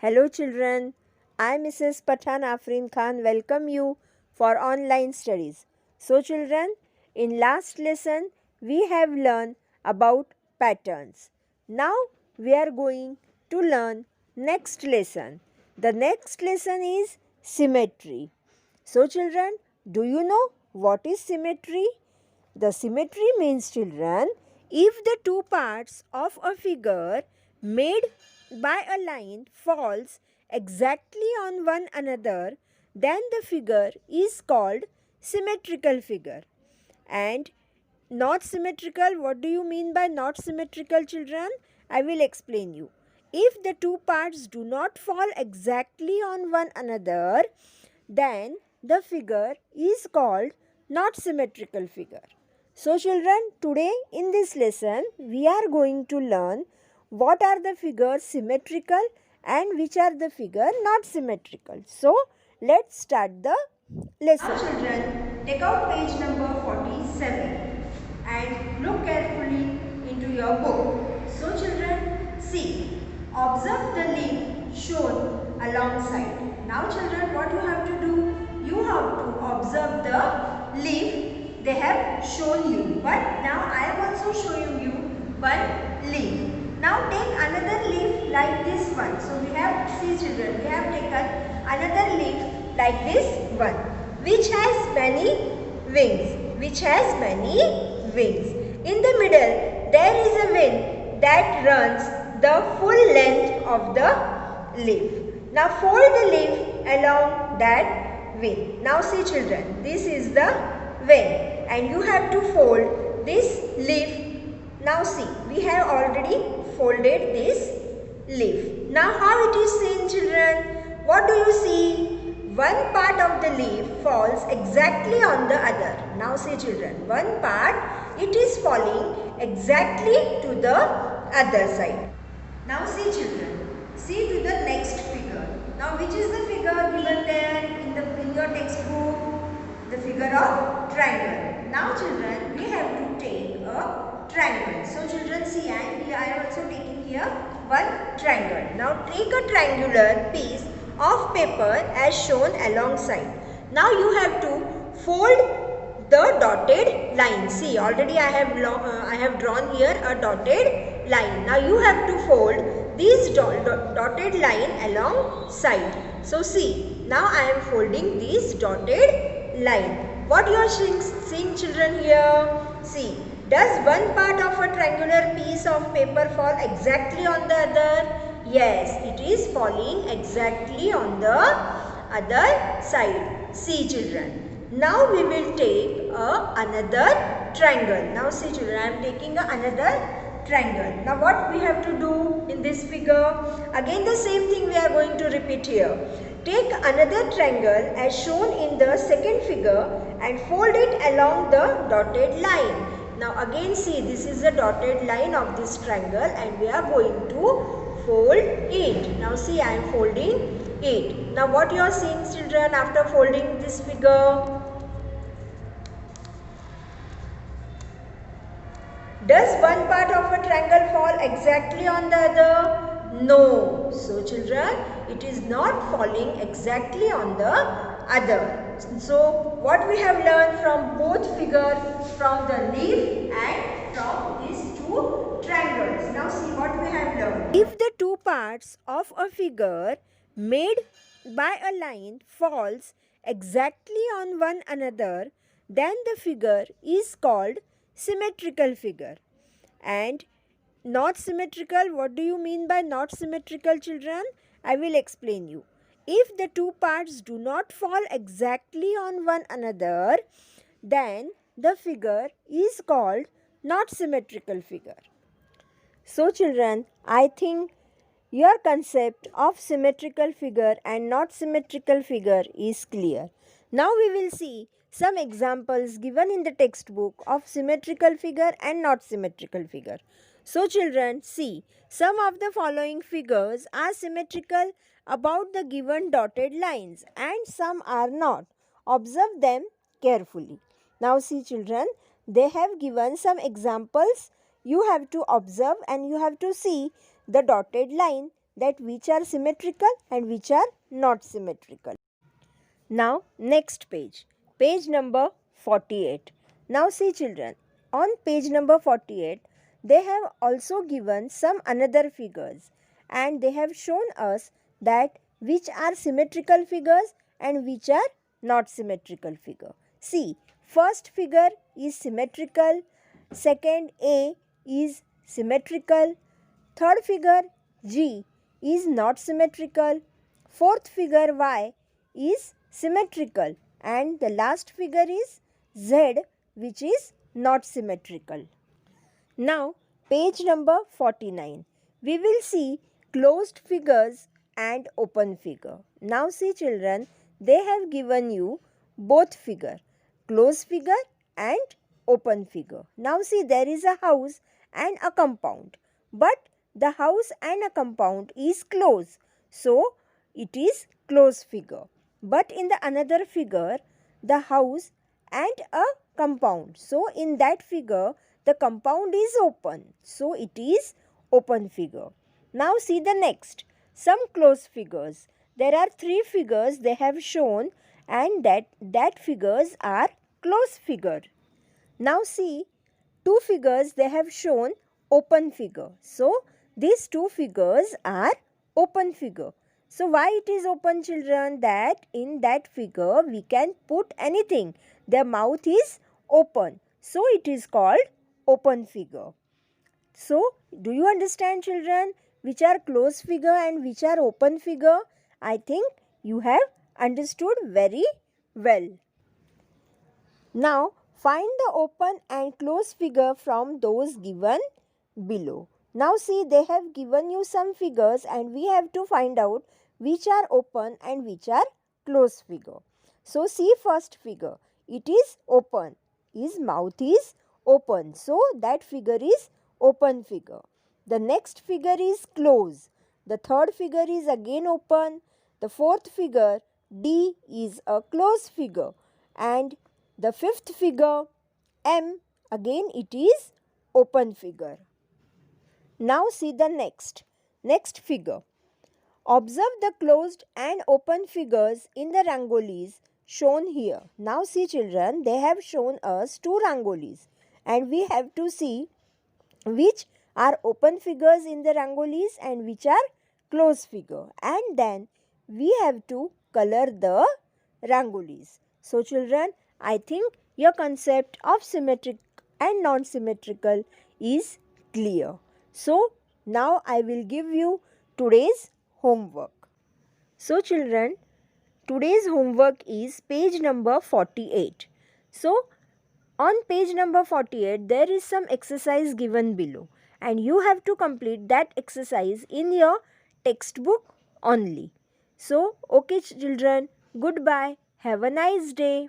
Hello children, I Mrs. Pathan Afrin Khan welcome you for online studies. So children, in last lesson we have learned about patterns. Now we are going to learn next lesson. The next lesson is symmetry. So children, do you know what is symmetry? The symmetry means children, if the two parts of a figure made by a line falls exactly on one another, then the figure is called symmetrical figure. And not symmetrical, what do you mean by not symmetrical children? I will explain you. If the two parts do not fall exactly on one another, then the figure is called not symmetrical figure. So children, today in this lesson we are going to learn what are the figures symmetrical and which are the figure not symmetrical. So let's start the lesson. Now children, take out page number 47 and look carefully into your book. So children, see, observe the leaf shown alongside. Now children, what you have to do? You have to observe the leaf they have shown you. But now I am also showing you one leaf. Now take another leaf like this one. So we have, see children, we have taken another leaf like this one, which has many wings, In the middle, there is a wing that runs the full length of the leaf. Now fold the leaf along that wing. Now see children, this is the wing and you have to fold this leaf. Now see, we have already folded this leaf. Now how it is seen children? What do you see? One part of the leaf falls exactly on the other. Now see children, one part it is falling exactly to the other side. Now see children, see to the next figure. Now which is the figure given there in your textbook? The figure of triangle. Now children, we have to take a triangle. So children, see, I am also taking here one triangle. Now take a triangular piece of paper as shown alongside. Now you have to fold the dotted line. See, already I have drawn here a dotted line. Now you have to fold this dotted line alongside. So see, now I am folding this dotted line. What you are seeing children here? See, does one part of a triangular piece of paper fall exactly on the other? Yes, it is falling exactly on the other side. See children. Now we will take another triangle. Now see children, I am taking another triangle. Now what we have to do in this figure? Again the same thing we are going to repeat here. Take another triangle as shown in the second figure and fold it along the dotted line. Now again see, this is the dotted line of this triangle and we are going to fold it. Now see, I am folding it. Now what you are seeing children after folding this figure? Does one part of a triangle fall exactly on the other? No. So children, it is not falling exactly on the other. So what we have learned from both figures, from the leaf and from these two triangles. Now see what we have learned. If the two parts of a figure made by a line falls exactly on one another, then the figure is called symmetrical figure. And not symmetrical, what do you mean by not symmetrical children? I will explain you. If the two parts do not fall exactly on one another, then the figure is called not symmetrical figure. So children, I think your concept of symmetrical figure and not symmetrical figure is clear. Now we will see some examples given in the textbook of symmetrical figure and not symmetrical figure. So children, see, some of the following figures are symmetrical about the given dotted lines and some are not. Observe them carefully. Now see children, they have given some examples. You have to observe and you have to see the dotted line that which are symmetrical and which are not symmetrical. Now next page, page number 48. Now see children, on page number 48 they have also given some another figures and they have shown us that which are symmetrical figures and which are not symmetrical figure. See, first figure is symmetrical, second A is symmetrical, third figure G is not symmetrical, fourth figure Y is symmetrical and the last figure is Z which is not symmetrical. Now page number 49. We will see closed figures and open figure. Now see children, they have given you both figure, closed figure and open figure. Now see, there is a house and a compound, but the house and a compound is closed, so it is closed figure. But in the another figure, the house and a compound, so in that figure the compound is open, so it is open figure. Now see the next, some closed figures. There are three figures they have shown and that figures are closed figure. Now see, two figures they have shown open figure, so these two figures are open figure. So why it is open children? That in that figure we can put anything, their mouth is open, so it is called open figure. So do you understand children which are closed figure and which are open figure? I think you have understood very well. Now find the open and closed figure from those given below. Now see, they have given you some figures and we have to find out which are open and which are closed figure. So see first figure, it is open, his mouth is open, so that figure is open figure. The next figure is closed, the third figure is again open, the fourth figure D is a closed figure and the fifth figure M, again it is open figure. Now see the next figure. Observe the closed and open figures in the rangolis shown here. Now see children, they have shown us two rangolis and we have to see which are open figures in the rangolis and which are closed figure, and then we have to color the rangolis. So children, I think your concept of symmetric and non-symmetrical is clear. So now I will give you today's homework. So children, today's homework is page number 48. So on page number 48 there is some exercise given below and you have to complete that exercise in your textbook only. So okay children, goodbye, have a nice day.